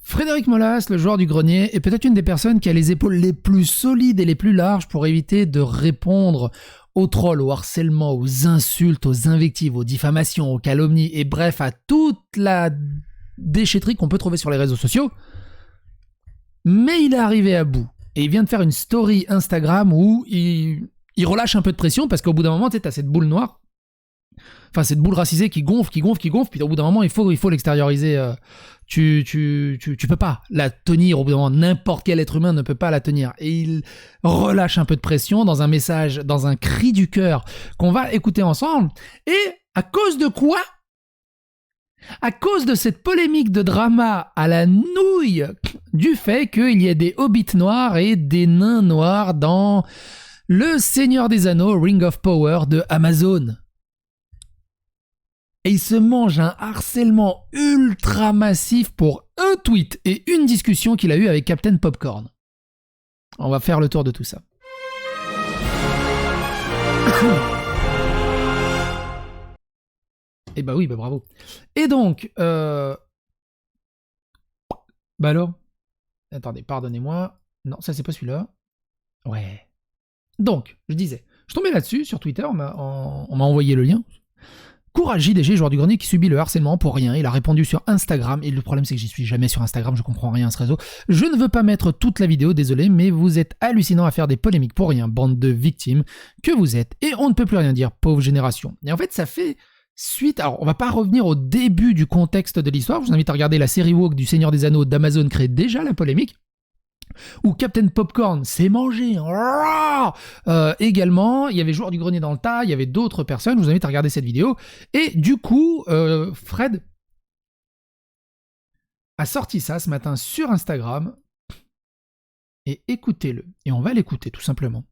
Frédéric Molas, le joueur du grenier, est peut-être une des personnes qui a les épaules les plus solides et les plus larges pour éviter de répondre aux trolls, au harcèlement, aux insultes, aux invectives, aux diffamations, aux calomnies, et bref, à toute la déchetterie qu'on peut trouver sur les réseaux sociaux. Mais il est arrivé à bout. Et il vient de faire une story Instagram où il relâche un peu de pression parce qu'au bout d'un moment, tu sais, t'as cette boule noire. Enfin, cette boule racisée qui gonfle, puis au bout d'un moment, il faut l'extérioriser. Tu peux pas la tenir, au bout d'un moment, n'importe quel être humain ne peut pas la tenir. Et il relâche un peu de pression dans un message, dans un cri du cœur qu'on va écouter ensemble. Et à cause de quoi ? À cause de cette polémique de drama à la nouille du fait qu'il y ait des hobbits noirs et des nains noirs dans Le Seigneur des Anneaux, Ring of Power de Amazon. Et il se mange un harcèlement ultra massif pour un tweet et une discussion qu'il a eue avec Captain Popcorn. On va faire le tour de tout ça. Eh bah oui, bah bravo. Et donc, bah alors, attendez, pardonnez-moi. Non, ça c'est pas celui-là. Ouais. Donc, je disais, je tombais là-dessus sur Twitter, on m'a envoyé le lien. Courage JDG, joueur du grenier qui subit le harcèlement pour rien. Il a répondu sur Instagram, et le problème c'est que j'y suis jamais sur Instagram, je comprends rien à ce réseau. Je ne veux pas mettre toute la vidéo, désolé, mais vous êtes hallucinant à faire des polémiques pour rien, bande de victimes que vous êtes, et on ne peut plus rien dire, pauvre génération. Et en fait, ça fait suite, alors on va pas revenir au début du contexte de l'histoire, je vous invite à regarder la série Woke du Seigneur des Anneaux d'Amazon crée déjà la polémique, où Captain Popcorn s'est mangé. Également, il y avait Joueur du Grenier dans le tas, il y avait d'autres personnes, je vous invite à regarder cette vidéo. Et du coup, Fred a sorti ça ce matin sur Instagram. Et écoutez-le. Et on va l'écouter tout simplement.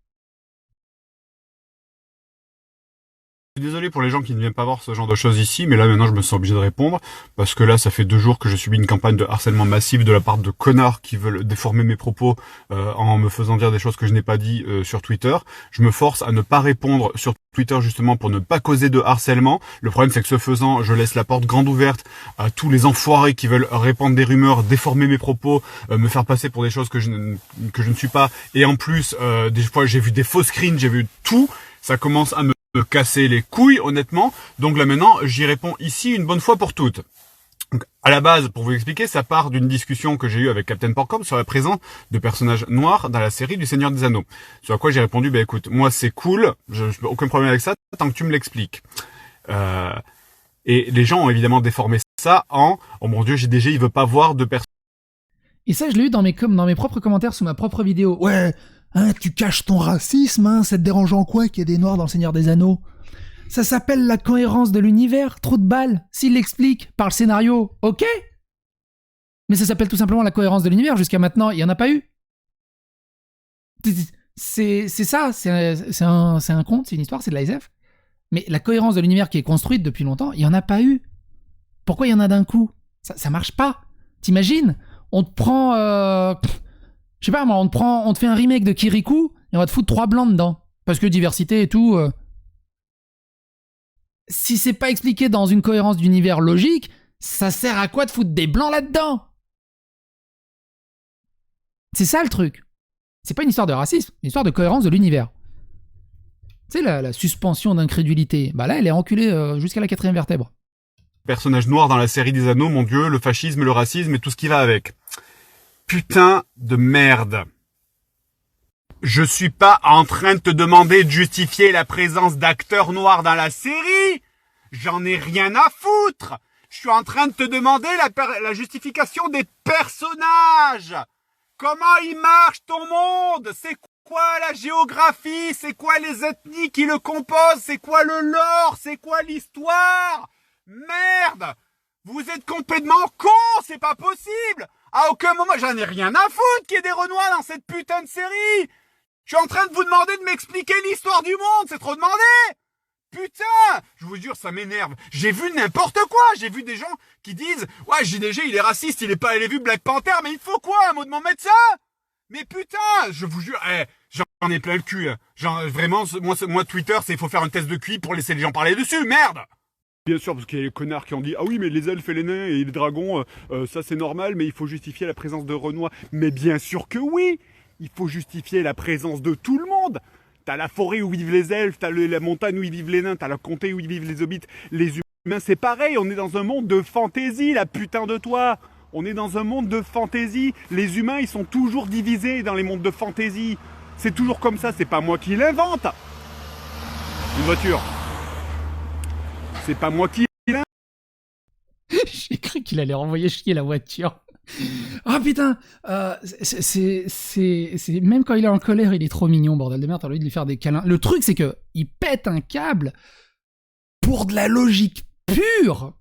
Je suis désolé pour les gens qui ne viennent pas voir ce genre de choses ici, mais là maintenant je me sens obligé de répondre, parce que là ça fait 2 jours que je subis une campagne de harcèlement massif de la part de connards qui veulent déformer mes propos en me faisant dire des choses que je n'ai pas dit sur Twitter. Je me force à ne pas répondre sur Twitter justement pour ne pas causer de harcèlement. Le problème c'est que ce faisant, je laisse la porte grande ouverte à tous les enfoirés qui veulent répandre des rumeurs, déformer mes propos, me faire passer pour des choses que je ne suis pas. Et en plus, des fois j'ai vu des faux screens, j'ai vu tout. Ça commence à me casser les couilles, honnêtement. Donc là maintenant, j'y réponds ici une bonne fois pour toutes. Donc, à la base, pour vous expliquer, ça part d'une discussion que j'ai eue avec Captain Popcorn sur la présence de personnages noirs dans la série du Seigneur des Anneaux. Sur quoi j'ai répondu, bah écoute, moi c'est cool, je n'ai aucun problème avec ça, tant que tu me l'expliques. Et les gens ont évidemment déformé ça en « Oh mon Dieu, JDG, il veut pas voir de personnes. » Et ça, je l'ai eu dans mes propres commentaires sous ma propre vidéo. Ouais, hein, tu caches ton racisme, hein, ça te dérange en quoi qu'il y ait des noirs dans le Seigneur des Anneaux ? Ça s'appelle la cohérence de l'univers, trop de balles. S'il l'explique par le scénario, ok. Mais ça s'appelle tout simplement la cohérence de l'univers. Jusqu'à maintenant, il n'y en a pas eu. C'est ça, c'est un conte, c'est une histoire, c'est de la SF. Mais la cohérence de l'univers qui est construite depuis longtemps, il n'y en a pas eu. Pourquoi il y en a d'un coup ? Ça marche pas. T'imagines ? On te prend... je sais pas moi, on te fait un remake de Kirikou et on va te foutre 3 blancs dedans. Parce que diversité et tout... Si c'est pas expliqué dans une cohérence d'univers logique, ça sert à quoi de foutre des blancs là-dedans ? C'est ça le truc. C'est pas une histoire de racisme, c'est une histoire de cohérence de l'univers. Tu sais, la suspension d'incrédulité, bah là, elle est enculée jusqu'à la 4e vertèbre. Personnages noirs dans la série des Anneaux, mon Dieu, le fascisme, le racisme et tout ce qui va avec. Putain de merde. Je suis pas en train de te demander de justifier la présence d'acteurs noirs dans la série. J'en ai rien à foutre. Je suis en train de te demander la justification des personnages. Comment il marche ton monde? C'est quoi la géographie? C'est quoi les ethnies qui le composent? C'est quoi le lore? C'est quoi l'histoire? Merde! Vous êtes complètement cons, c'est pas possible! À aucun moment, j'en ai rien à foutre qu'il y ait des Renois dans cette putain de série! Je suis en train de vous demander de m'expliquer l'histoire du monde, c'est trop demandé! Putain! Je vous jure, ça m'énerve. J'ai vu n'importe quoi! J'ai vu des gens qui disent « Ouais, JDG, il est raciste, il est pas allé vu Black Panther, mais il faut quoi? Un mot de mon médecin? » Mais putain! Je vous jure, j'en ai plein le cul. Genre, vraiment, moi Twitter, c'est il faut faire un test de QI pour laisser les gens parler dessus, merde! Bien sûr, parce qu'il y a les connards qui ont dit « Ah oui, mais les elfes et les nains et les dragons, ça c'est normal, mais il faut justifier la présence de Renoir. » Mais bien sûr que oui. Il faut justifier la présence de tout le monde. T'as la forêt où vivent les elfes, t'as la montagne où vivent les nains, t'as la comté où vivent les hobbits. Les humains, c'est pareil, on est dans un monde de fantaisie, la putain de toi. On est dans un monde de fantaisie. Les humains, ils sont toujours divisés dans les mondes de fantaisie. C'est toujours comme ça, c'est pas moi qui l'invente. Une voiture. C'est pas moi qui l'invente. J'ai cru qu'il allait renvoyer chier la voiture. Ah putain, c'est même quand il est en colère, il est trop mignon, bordel de merde. T'as envie de lui faire des câlins. Le truc, c'est que il pète un câble pour de la logique pure.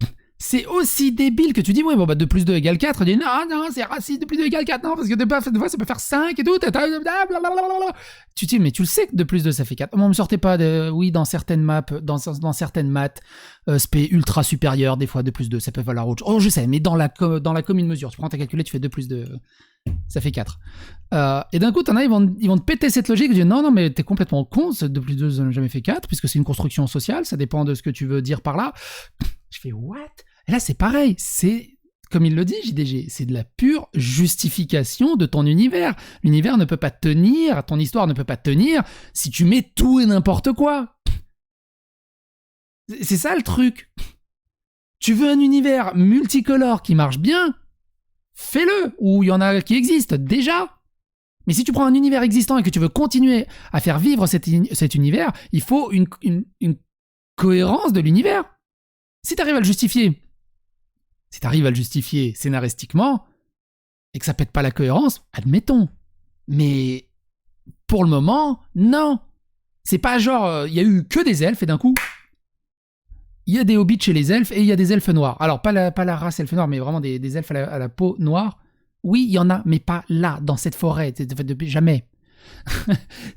C'est aussi débile que tu dis, ouais, bon, bah 2 plus 2 égale 4. Il dit, non, c'est raciste, 2 plus 2 égale 4, non, parce que des fois, ça peut faire 5 et tout. Tu te dis, mais tu le sais que 2 plus 2, ça fait 4. Bon, me sortez pas de, oui, dans certaines maps, dans certaines maths, spé ultra supérieur, des fois 2 plus 2, ça peut valoir autre chose. Oh, je sais, mais dans la commune mesure, tu prends ta calculette, tu fais 2 plus 2, ça fait 4. Et d'un coup, t'en as, ils vont te péter cette logique, ils disent, non, mais t'es complètement con, 2 plus 2, ça n'a jamais fait 4, puisque c'est une construction sociale, ça dépend de ce que tu veux dire par là. Je fais, what? Et là, c'est pareil, c'est, comme il le dit, JDG, c'est de la pure justification de ton univers. L'univers ne peut pas tenir, ton histoire ne peut pas tenir si tu mets tout et n'importe quoi. C'est ça le truc. Tu veux un univers multicolore qui marche bien, fais-le, ou il y en a qui existent déjà. Mais si tu prends un univers existant et que tu veux continuer à faire vivre cet univers, il faut une cohérence de l'univers. Si tu arrives à le justifier scénaristiquement et que ça pète pas la cohérence, admettons. Mais pour le moment, non. C'est pas genre, il y a eu que des elfes et d'un coup, il y a des hobbits chez les elfes et il y a des elfes noirs. Alors, pas la race elfe noire, mais vraiment des elfes à la peau noire. Oui, il y en a, mais pas là, dans cette forêt. Depuis jamais.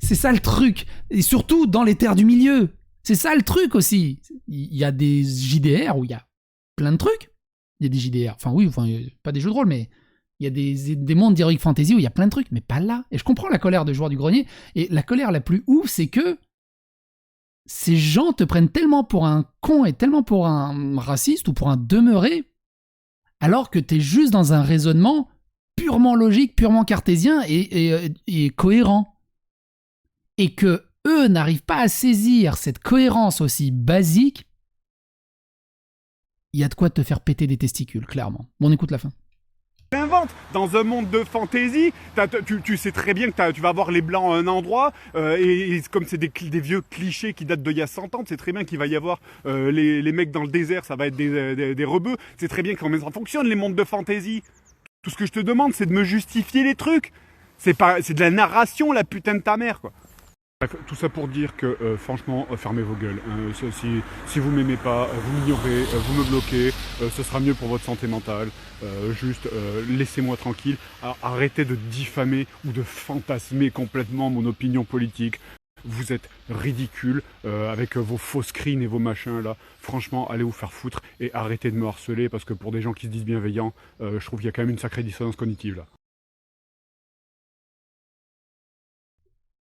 C'est ça le truc. Et surtout dans les terres du milieu. C'est ça le truc aussi. Il y a des JDR où il y a plein de trucs. Il y a des JDR, pas des jeux de rôle, mais il y a des mondes d'Heroic Fantasy où il y a plein de trucs, mais pas là. Et je comprends la colère de joueurs du grenier. Et la colère la plus ouf, c'est que ces gens te prennent tellement pour un con et tellement pour un raciste ou pour un demeuré, alors que t'es juste dans un raisonnement purement logique, purement cartésien et cohérent. Et que eux n'arrivent pas à saisir cette cohérence aussi basique, il y a de quoi te faire péter des testicules, clairement. Bon, on écoute la fin. Invente. Dans un monde de fantaisie, tu sais très bien que tu vas avoir les blancs à un endroit, et comme c'est des vieux clichés qui datent d'il y a 100 ans, c'est très bien qu'il va y avoir les mecs dans le désert, ça va être des rebeux, c'est très bien comment ça fonctionne les mondes de fantaisie. Tout ce que je te demande, c'est de me justifier les trucs. C'est de la narration, la putain de ta mère, quoi. Bref, tout ça pour dire que, franchement, fermez vos gueules. Hein. Si vous m'aimez pas, vous m'ignorez, vous me bloquez, ce sera mieux pour votre santé mentale. Juste, laissez-moi tranquille. Arrêtez de diffamer ou de fantasmer complètement mon opinion politique. Vous êtes ridicules avec vos faux screens et vos machins là. Franchement, allez vous faire foutre et arrêtez de me harceler parce que pour des gens qui se disent bienveillants, je trouve qu'il y a quand même une sacrée dissonance cognitive là.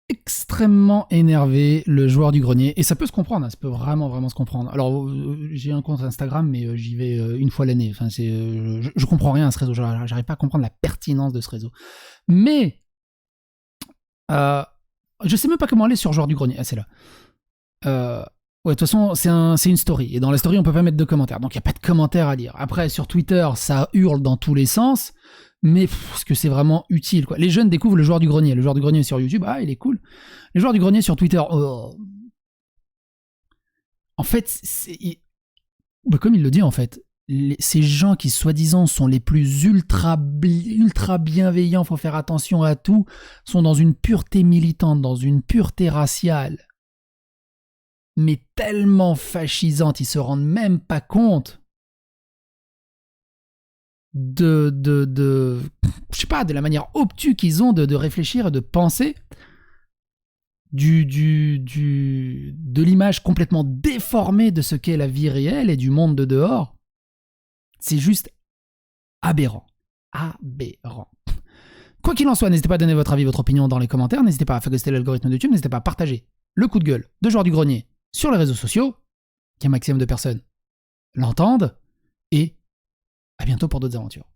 Extrêmement énervé, le joueur du grenier, et ça peut se comprendre, hein, ça peut vraiment se comprendre. Alors j'ai un compte Instagram, mais j'y vais une fois l'année. Enfin, je comprends rien à ce réseau, j'arrive pas à comprendre la pertinence de ce réseau. Mais je sais même pas comment aller sur joueur du grenier. Ah, c'est là. Ouais, de toute façon, c'est une story, et dans la story on peut pas mettre de commentaires, donc il y a pas de commentaires à lire. Après sur Twitter, ça hurle dans tous les sens. Mais est-ce que c'est vraiment utile, quoi. Les jeunes découvrent le joueur du grenier. Le joueur du grenier sur YouTube, il est cool. Le joueur du grenier sur Twitter, en fait, comme il le dit, en fait, ces gens qui soi-disant sont les plus ultra bienveillants, faut faire attention à tout, sont dans une pureté militante, dans une pureté raciale, mais tellement fascisante, ils se rendent même pas compte je sais pas, de la manière obtuse qu'ils ont de réfléchir et de penser, de l'image complètement déformée de ce qu'est la vie réelle et du monde de dehors. C'est juste aberrant. Quoi qu'il en soit, n'hésitez pas à donner votre avis, votre opinion dans les commentaires, n'hésitez pas à phagocyter l'algorithme de YouTube, n'hésitez pas à partager le coup de gueule de joueur du grenier sur les réseaux sociaux, qu'il y a un maximum de personnes l'entendent, et à bientôt pour d'autres aventures.